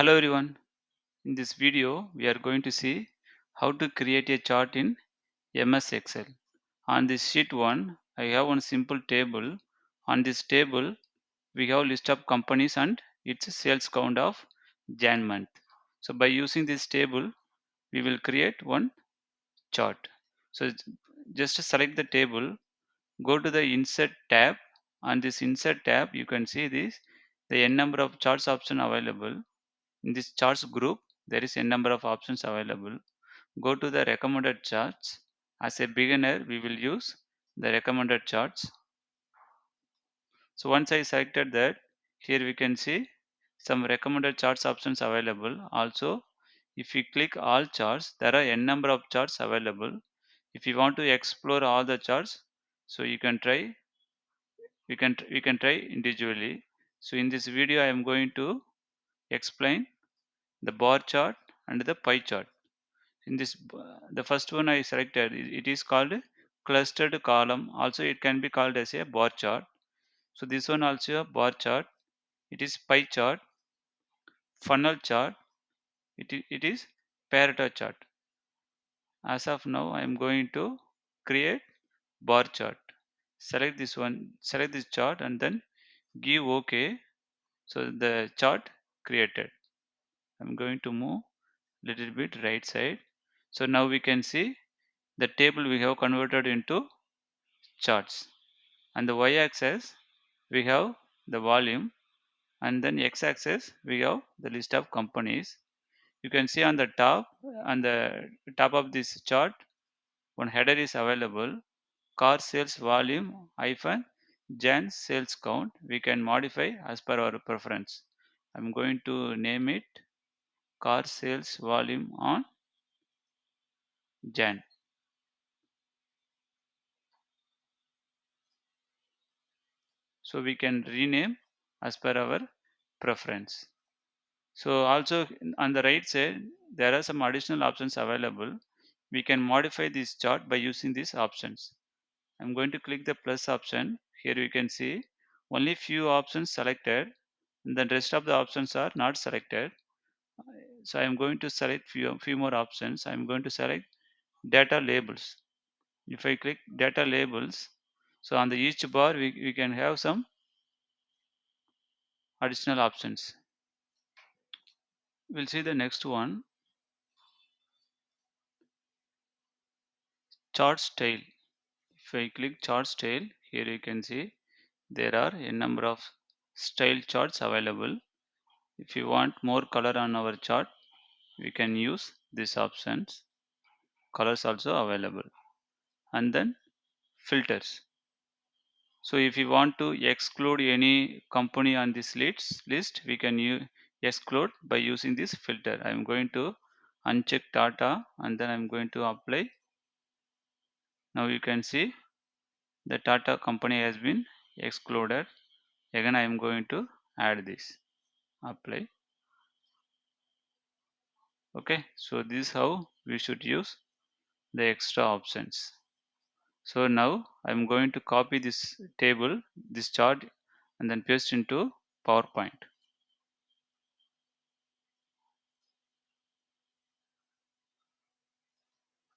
Hello everyone. In this video, we are going to see how to create a chart in MS Excel. On this sheet 1, I have one simple table. On this table, we have list of companies and its sales count of Jan month. So by using this table, we will create one chart. So just select the table, go to the insert tab. On this insert tab, you can see the n number of charts option available. In this charts group, there is a number of options available. Go to the recommended charts. As a beginner, we will use the recommended charts. So once I selected that, here we can see some recommended charts options available. Also, if we click all charts, there are n number of charts available. If you want to explore all the charts, so you can try. We can try individually. So in this video, I am going to explain the bar chart and the pie chart. In this the first one I selected, it is called clustered column. Also it can be called as a bar chart. So this one also a bar chart. It is pie chart, funnel chart. It is Pareto chart. As of now I am going to create bar chart. Select this one, select this chart and then give OK. So the chart created. I'm going to move little bit right side. So now we can see the table we have converted into charts. And the y-axis we have the volume, and then x-axis we have the list of companies. You can see on the top of this chart, one header is available: car sales volume hyphen Jan sales count. We can modify as per our preference. I'm going to name it car sales volume on Jan. So we can rename as per our preference. So also on the right side, there are some additional options available. We can modify this chart by using these options. I'm going to click the plus option. Here you can see only few options selected, and the rest of the options are not selected. So I'm going to select few more options. I'm going to select data labels. If I click data labels, so on the each bar we can have some additional options. We'll see the next one, chart style. If I click chart style, here you can see there are a number of style charts available. If you want more color on our chart, we can use these options. Colors also available. And then filters. So if you want to exclude any company on this list, we can exclude by using this filter. I am going to uncheck Tata and then I am going to apply. Now you can see the Tata company has been excluded. Again I am going to add this, apply. Okay, so this is how we should use the extra options. So now I'm going to copy this table, this chart, and then paste into PowerPoint.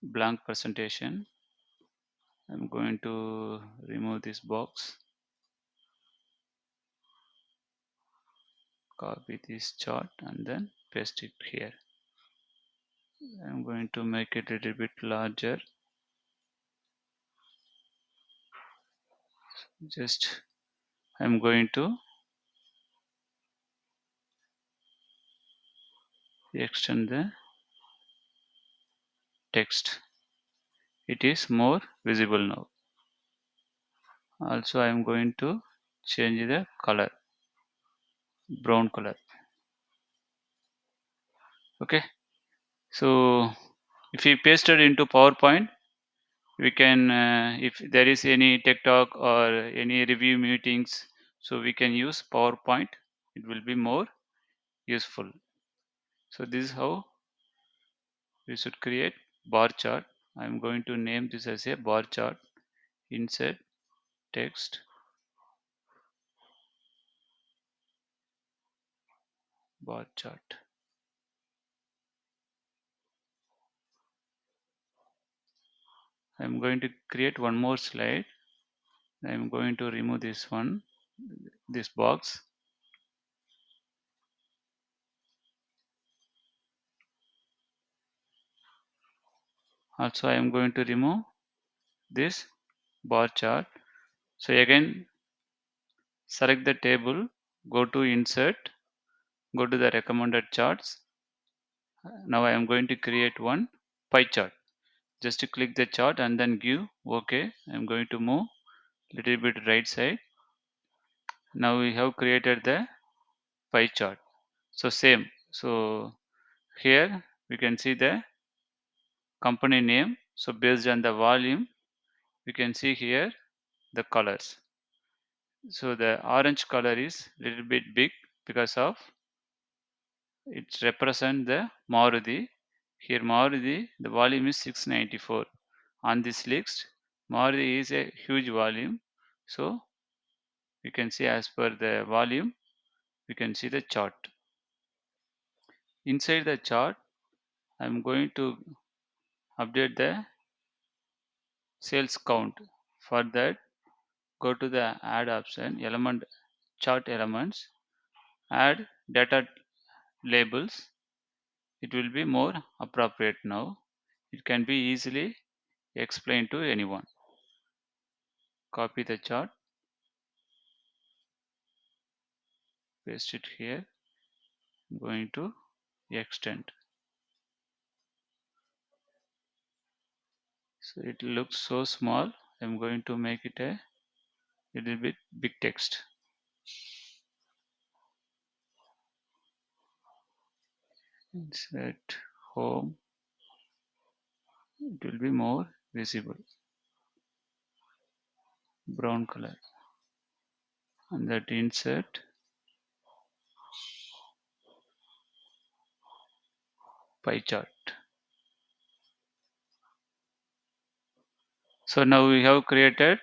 Blank presentation. I'm going to remove this box, copy this chart and then paste it here. I'm going to make it a little bit larger. Just I'm going to extend the text. It is more visible now. Also I'm going to change the color, brown color. Okay, so if we paste it into PowerPoint, we can if there is any tech talk or any review meetings, so we can use PowerPoint. It will be more useful. So this is how we should create bar chart. I'm going to name this as a bar chart. Insert text, bar chart. I'm going to create one more slide. I'm going to remove this one, this box. Also, I am going to remove this bar chart. So again, select the table, go to insert, go to the recommended charts. Now I am going to create one pie chart. Just to click the chart and then give OK. I'm going to move little bit right side. Now we have created the pie chart. So same. So here we can see the company name. So based on the volume, we can see here the colors. So the orange color is little bit big because of it represent the Maruti. Here Maruti, the volume is 694. On this list, Maruti is a huge volume. So we can see as per the volume, we can see the chart. Inside the chart, I'm going to update the sales count. For that, go to the add option, element chart elements, add data labels. It will be more appropriate now. It can be easily explained to anyone. Copy the chart, paste it here. I'm going to extend. So it looks so small. I'm going to make it a little bit big text. Insert home. It will be more visible. Brown color. And that insert pie chart. So now we have created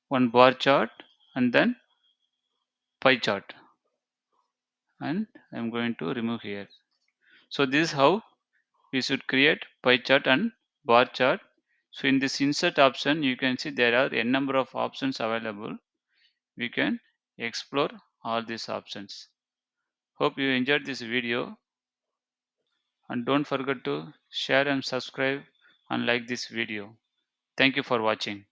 one bar chart and then pie chart, and I'm going to remove here. So this is how we should create pie chart and bar chart. So in this insert option, you can see there are a number of options available. We can explore all these options. Hope you enjoyed this video, and don't forget to share and subscribe and like this video. Thank you for watching.